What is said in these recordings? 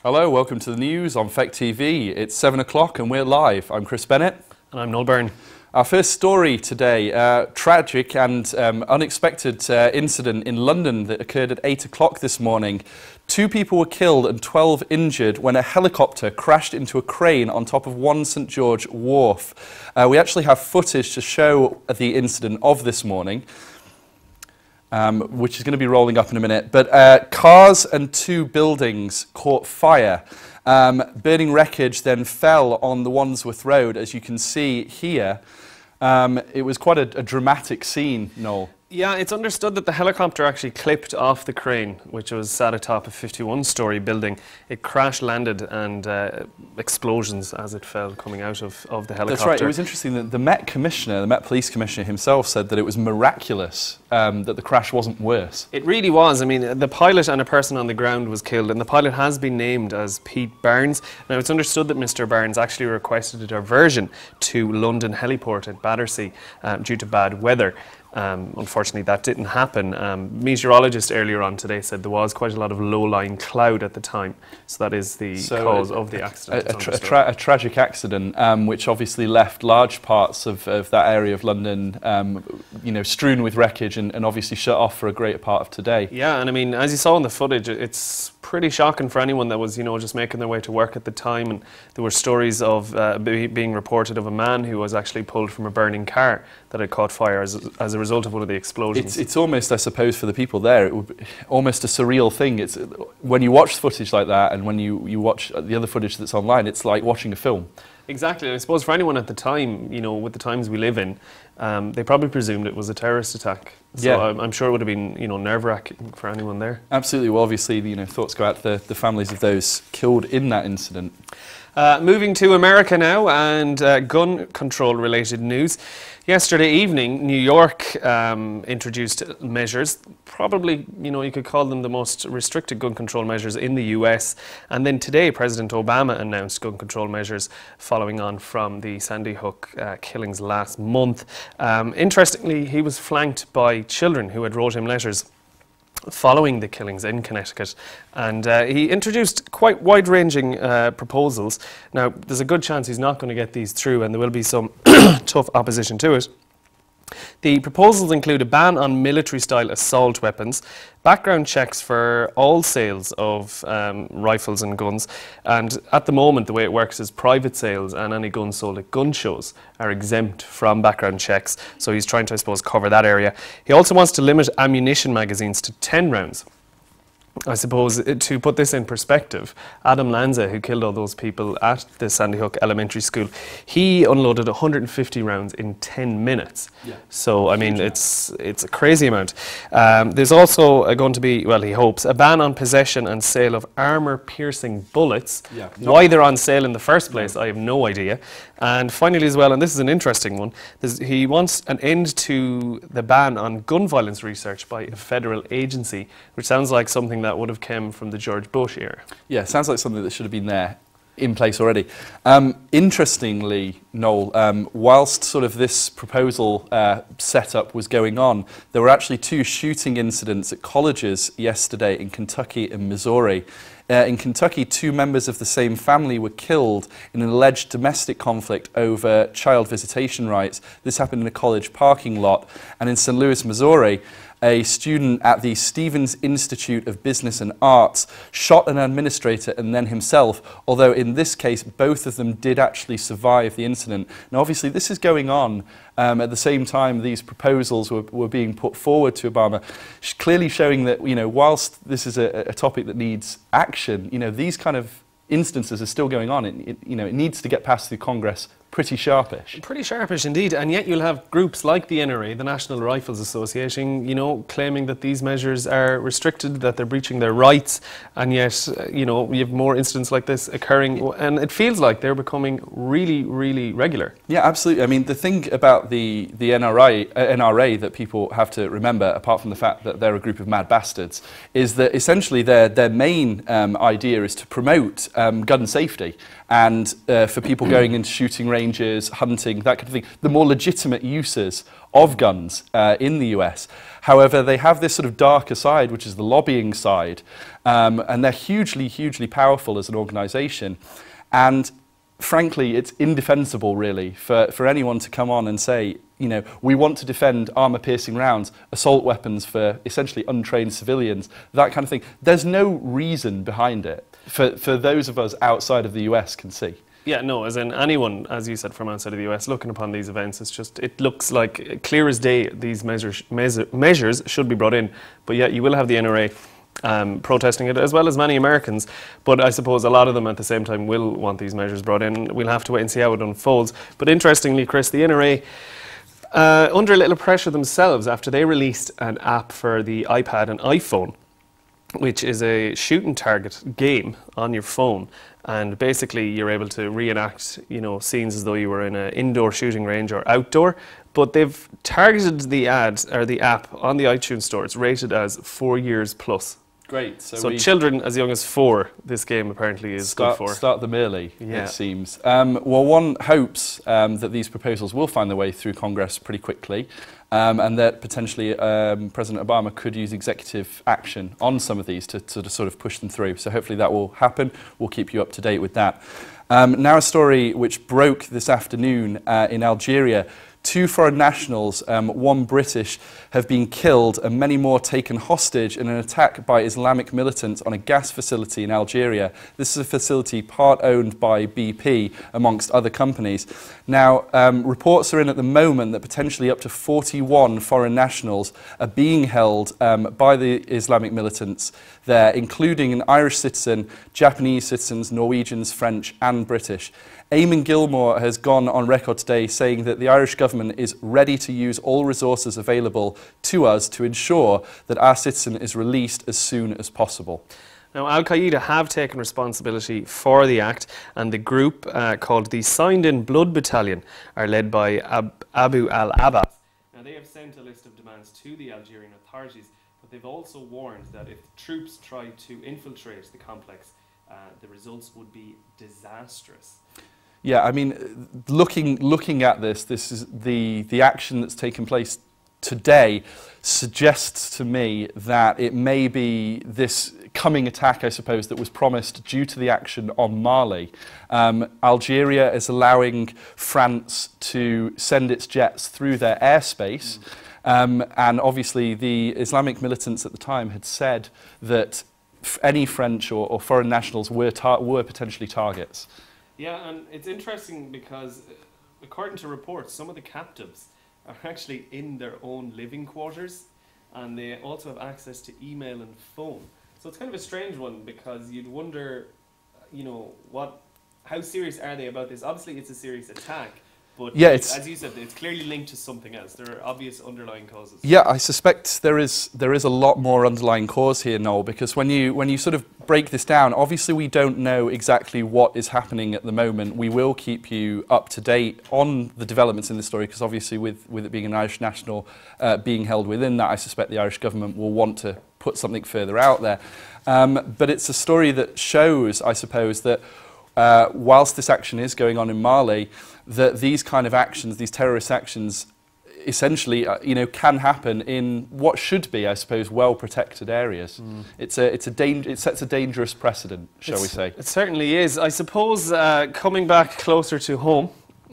Hello, welcome to the news on Feck TV. It's 7 o'clock and we're live. I'm Chris Bennett. And I'm Noel Byrne. Our first story today, tragic and unexpected incident in London that occurred at 8 o'clock this morning. 2 people were killed and 12 injured when a helicopter crashed into a crane on top of 1 St George wharf. We actually have footage to show the incident of this morning, which is going to be rolling up in a minute. But cars and 2 buildings caught fire. Burning wreckage then fell on the Wandsworth Road, as you can see here. It was quite a dramatic scene, Noel. Yeah, it's understood that the helicopter actually clipped off the crane, which was sat atop a 51-storey building. It crash-landed and explosions as it fell coming out of the helicopter. That's right. It was interesting that the Met Commissioner, the Met Police Commissioner himself said that it was miraculous that the crash wasn't worse. It really was. I mean, the pilot and a person on the ground was killed, and the pilot has been named as Pete Barnes. Now, it's understood that Mr. Barnes actually requested a diversion to London Heliport at Battersea due to bad weather. Unfortunately, that didn't happen. Meteorologists earlier on today said there was quite a lot of low-lying cloud at the time, so that is the cause of the accident. A tragic accident, which obviously left large parts of that area of London, strewn with wreckage and obviously shut off for a greater part of today. Yeah, and I mean, as you saw in the footage, it's pretty shocking for anyone that was, just making their way to work at the time. And there were stories of being reported of a man who was actually pulled from a burning car that had caught fire as a result of one of the explosions. It's almost, I suppose, for the people there, it would be almost a surreal thing. It's when you watch footage like that, and when you watch the other footage that's online, it's like watching a film. Exactly. I suppose for anyone at the time, with the times we live in, they probably presumed it was a terrorist attack. So yeah. I'm sure it would have been, nerve-wracking for anyone there. Absolutely. Well, obviously, thoughts go out to the families of those killed in that incident. Moving to America now, and gun control-related news. Yesterday evening, New York introduced measures, probably, you could call them the most restricted gun control measures in the US. And then today, President Obama announced gun control measures following on from the Sandy Hook killings last month. Interestingly, he was flanked by children who had wrote him letters following the killings in Connecticut, and he introduced quite wide-ranging proposals. Now, there's a good chance he's not going to get these through, and there will be some tough opposition to it. The proposals include a ban on military-style assault weapons, background checks for all sales of rifles and guns, and at the moment the way it works is private sales and any guns sold at gun shows are exempt from background checks, so he's trying to, I suppose, cover that area. He also wants to limit ammunition magazines to 10 rounds. I suppose, to put this in perspective, Adam Lanza, who killed all those people at the Sandy Hook Elementary School, he unloaded 150 rounds in 10 minutes. Yeah. So, I mean, it's a crazy amount. There's also going to be, well, he hopes, a ban on possession and sale of armour-piercing bullets. Yeah. Why they're on sale in the first place, I have no idea. And finally as well, and this is an interesting one, he wants an end to the ban on gun violence research by a federal agency, which sounds like something that would have come from the George Bush era. Yeah, it sounds like something that should have been there in place already. Interestingly, Noel, whilst sort of this proposal setup was going on, there were actually 2 shooting incidents at colleges yesterday in Kentucky and Missouri. In Kentucky, 2 members of the same family were killed in an alleged domestic conflict over child visitation rights. This happened in a college parking lot. And in St. Louis, Missouri, a student at the Stevens Institute of Business and Arts shot an administrator and then himself, although in this case both of them did actually survive the incident. Now obviously this is going on at the same time these proposals were being put forward to Obama, clearly showing that, whilst this is a topic that needs action, these kind of instances are still going on. It needs to get passed through Congress pretty sharpish. Pretty sharpish indeed, and yet you'll have groups like the NRA, the National Rifles Association, claiming that these measures are restricted, that they're breaching their rights, and yet, you have more incidents like this occurring, and it feels like they're becoming really, really regular. Yeah, absolutely. I mean, the thing about the NRA that people have to remember, apart from the fact that they're a group of mad bastards, is that essentially their main idea is to promote gun safety, and for people going into shooting ranges ranges, hunting, that kind of thing, the more legitimate uses of guns in the US. However, they have this sort of darker side, which is the lobbying side, and they're hugely, hugely powerful as an organisation. And frankly, it's indefensible, really, for anyone to come on and say, you know, we want to defend armour-piercing rounds, assault weapons for essentially untrained civilians, that kind of thing. There's no reason behind it for those of us outside of the US can see. Yeah, no, as in anyone, as you said, from outside of the US looking upon these events, it's just, it looks like clear as day these measures should be brought in. But yet you will have the NRA protesting it, as well as many Americans. But I suppose a lot of them at the same time will want these measures brought in. We'll have to wait and see how it unfolds. But interestingly, Chris, the NRA, under a little pressure themselves after they released an app for the iPad and iPhone, which is a shoot and target game on your phone, and basically you're able to reenact, you know, scenes as though you were in an indoor shooting range or outdoor. But they've targeted the ad or the app on the iTunes store. It's rated as 4 years plus. Great. So children as young as 4, this game apparently is good for. Start them early, it seems. Well, one hopes that these proposals will find their way through Congress pretty quickly, and that potentially President Obama could use executive action on some of these to sort of push them through. So hopefully that will happen. We'll keep you up to date with that. Now a story which broke this afternoon in Algeria. 2 foreign nationals, 1 British, have been killed and many more taken hostage in an attack by Islamic militants on a gas facility in Algeria. This is a facility part owned by BP, amongst other companies. Now, reports are in at the moment that potentially up to 41 foreign nationals are being held by the Islamic militants there, including an Irish citizen, Japanese citizens, Norwegians, French and British. Eamon Gilmore has gone on record today saying that the Irish government is ready to use all resources available to us to ensure that our citizen is released as soon as possible. Now, Al-Qaeda have taken responsibility for the act, and the group called the Signed In Blood Battalion are led by Abu al-Abbas. Now, they have sent a list of demands to the Algerian authorities, but they've also warned that if troops try to infiltrate the complex, the results would be disastrous. Yeah, I mean, looking at this is the action that's taken place today suggests to me that it may be this coming attack, I suppose, that was promised due to the action on Mali. Algeria is allowing France to send its jets through their airspace, and obviously the Islamic militants at the time had said that any French or foreign nationals were potentially targets. Yeah, and it's interesting because, according to reports, some of the captives are actually in their own living quarters, and they also have access to email and phone. So it's kind of a strange one, because you'd wonder, you know, how serious are they about this? Obviously, it's a serious attack. But yeah, as you said, it's clearly linked to something else. There are obvious underlying causes. Yeah, I suspect there is a lot more underlying cause here, Noel, because when you sort of break this down, obviously we don't know exactly what is happening at the moment. We will keep you up to date on the developments in this story, because obviously with it being an Irish national being held within that, I suspect the Irish government will want to put something further out there. But it's a story that shows, I suppose, that whilst this action is going on in Mali, that these kind of actions, these terrorist actions, essentially, can happen in what should be, I suppose, well-protected areas. It sets a dangerous precedent, shall we say? It certainly is. I suppose coming back closer to home,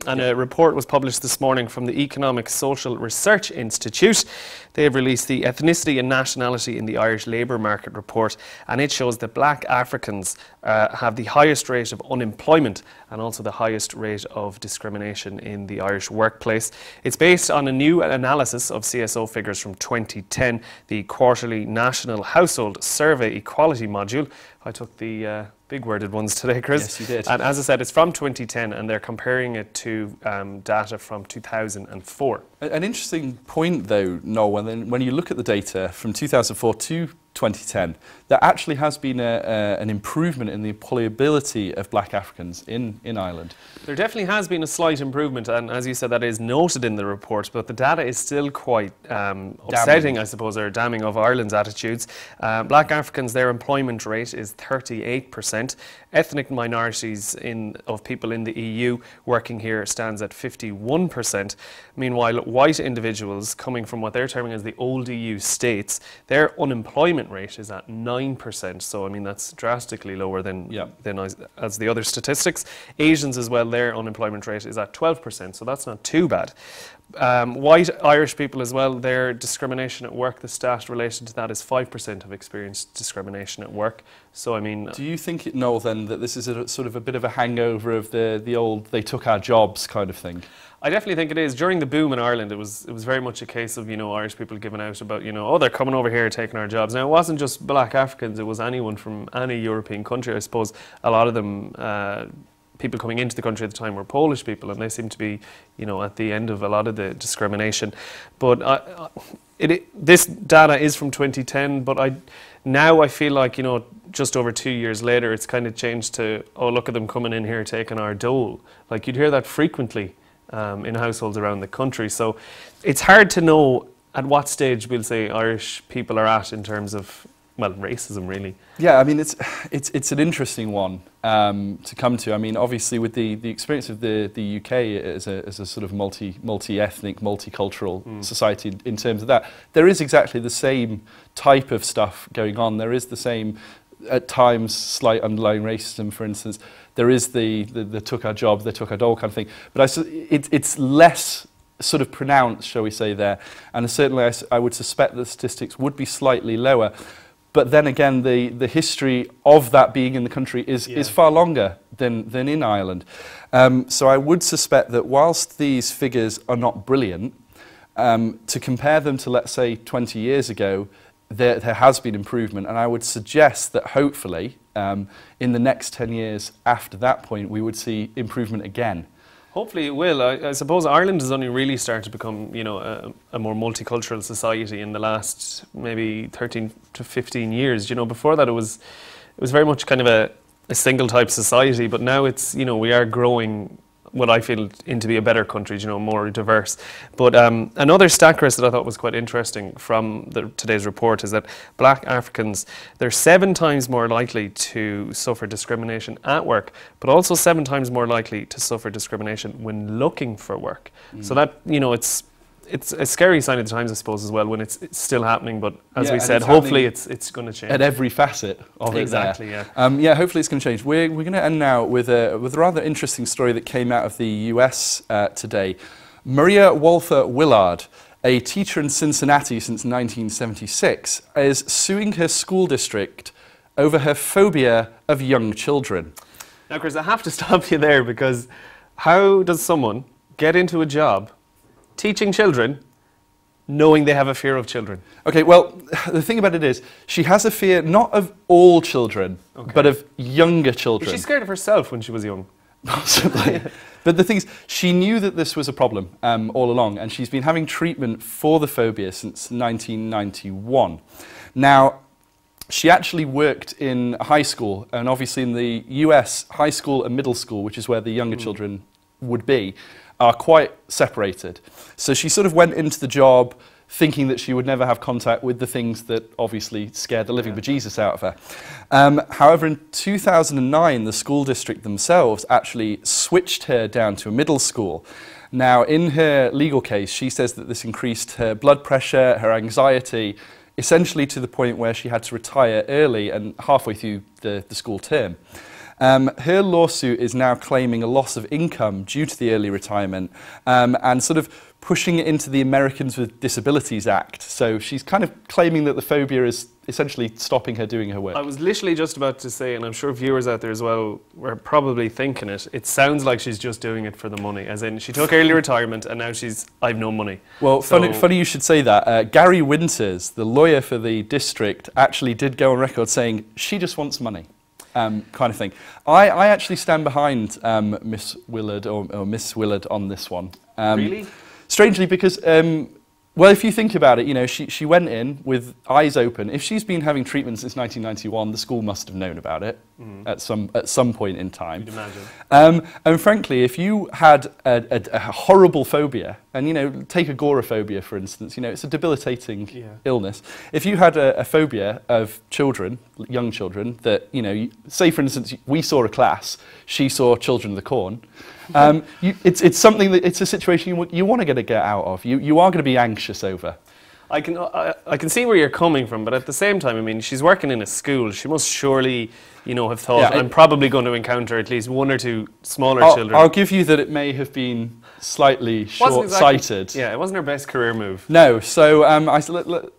and a report was published this morning from the Economic Social Research Institute. They have released the Ethnicity and Nationality in the Irish Labour Market report, and it shows that black Africans have the highest rate of unemployment and also the highest rate of discrimination in the Irish workplace. It's based on a new analysis of CSO figures from 2010, the quarterly National Household Survey Equality module. I took the big worded ones today, Chris. Yes, you did. And as I said, it's from 2010, and they're comparing it to data from 2004. An interesting point, though, Noel, when you look at the data from 2004 to 2010, there actually has been an improvement in the employability of black Africans in Ireland. There definitely has been a slight improvement, and as you said, that is noted in the report, but the data is still quite upsetting, I suppose, or damning of Ireland's attitudes. Black Africans, their employment rate is 38%. ethnic minorities of people in the EU working here stands at 51%. Meanwhile, white individuals coming from what they're terming as the old EU states, their unemployment rate is at 9%. So, I mean, that's drastically lower than as the other statistics. Asians as well, their unemployment rate is at 12%, so that's not too bad. White Irish people as well, their discrimination at work, the stat related to that is 5% have experienced discrimination at work. So, I mean... Do you think, Noel, then, that this is sort of a bit of a hangover of the old "they took our jobs" kind of thing? I definitely think it is. During the boom in Ireland, it was very much a case of, you know, Irish people giving out about, you know, oh, they're coming over here taking our jobs. Now, it wasn't just black Africans, it was anyone from any European country. I suppose a lot of them... people coming into the country at the time were Polish people, and they seem to be, you know, at the end of a lot of the discrimination. But this data is from 2010, but now I feel like, you know, just over 2 years later, it's kind of changed to, oh, look at them coming in here taking our dole. Like, you'd hear that frequently in households around the country. So it's hard to know at what stage we'll say Irish people are at in terms of, well, racism, really. Yeah, I mean, it's an interesting one to come to. I mean, obviously, with the experience of the UK as a sort of multi-ethnic, multicultural society in terms of that, there is exactly the same type of stuff going on. There is the same, at times, slight underlying racism, for instance. There is the took our job, they took our dole kind of thing. But it's less sort of pronounced, shall we say, there. And certainly I would suspect the statistics would be slightly lower. But then again, the history of that being in the country is far longer than in Ireland. So I would suspect that whilst these figures are not brilliant, to compare them to, let's say, 20 years ago, there has been improvement. And I would suggest that hopefully, in the next 10 years after that point, we would see improvement again. Hopefully it will. I suppose Ireland has only really started to become, you know, a more multicultural society in the last maybe 13 to 15 years. You know, before that it was very much kind of a single type society, but now it's, you know, we are growing what I feel into be a better country, you know, more diverse. But another stat, Chris, that I thought was quite interesting from today's report is that black Africans, they're 7 times more likely to suffer discrimination at work, but also 7 times more likely to suffer discrimination when looking for work. So that, you know, it's a scary sign of the times, I suppose, as well, when it's still happening. But as we said, hopefully it's going to change. At every facet of it. Exactly, yeah. Yeah, hopefully it's going to change. We're going to end now with a rather interesting story that came out of the US today. Maria Walther Willard, a teacher in Cincinnati since 1976, is suing her school district over her phobia of young children. Now, Chris, I have to stop you there, because how does someone get into a job teaching children, knowing they have a fear of children? Okay, well, the thing about it is, she has a fear not of all children, but of younger children. Was she scared of herself when she was young? Possibly. But the thing is, she knew that this was a problem all along, and she's been having treatment for the phobia since 1991. Now, she actually worked in high school, and obviously in the US, high school and middle school, which is where the younger children would be, are quite separated. So she sort of went into the job thinking that she would never have contact with the things that obviously scared the living bejesus out of her. However, in 2009, the school district themselves actually switched her down to a middle school. Now, in her legal case, she says that this increased her blood pressure, her anxiety, essentially to the point where she had to retire early and halfway through the school term. Her lawsuit is now claiming a loss of income due to the early retirement and sort of pushing it into the Americans with Disabilities Act. So she's kind of claiming that the phobia is essentially stopping her doing her work. I was literally just about to say, and I'm sure viewers out there as well were probably thinking it sounds like she's just doing it for the money, as in she took early retirement and now I've no money. Well, so funny you should say that. Gary Winters, the lawyer for the district, actually did go on record saying she just wants money. Kind of thing. I actually stand behind Miss Willard or Miss Willard on this one. Really? Strangely, because Well, if you think about it, you know, she went in with eyes open. If she's been having treatment since 1991, the school must have known about it at some point in time. You'd imagine. And frankly, if you had a horrible phobia, and you know, take agoraphobia for instance, you know, it's a debilitating illness. If you had a phobia of children, young children, that you know, say for instance, we saw a class, she saw Children of the Corn. It's something that it's a situation you want to get out of. You are going to be anxious over. I can see where you're coming from, but at the same time, I mean, she's working in a school. She must surely, you know, have thought, I'm probably going to encounter at least one or two smaller children. I'll give you that it may have been slightly short-sighted. Yeah, it wasn't her best career move. No. So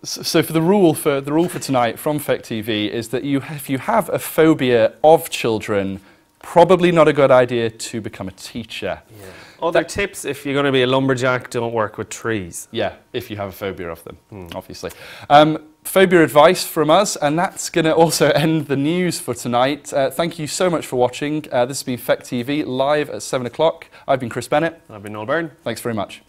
so for the rule for tonight from Feck TV is that if you have a phobia of children, probably not a good idea to become a teacher. Yeah. Other tips, if you're going to be a lumberjack, don't work with trees. Yeah, if you have a phobia of them, obviously. Phobia advice from us, and that's going to also end the news for tonight. Thank you so much for watching. This has been Feck TV, live at 7 o'clock. I've been Chris Bennett. I've been Noel Byrne. Thanks very much.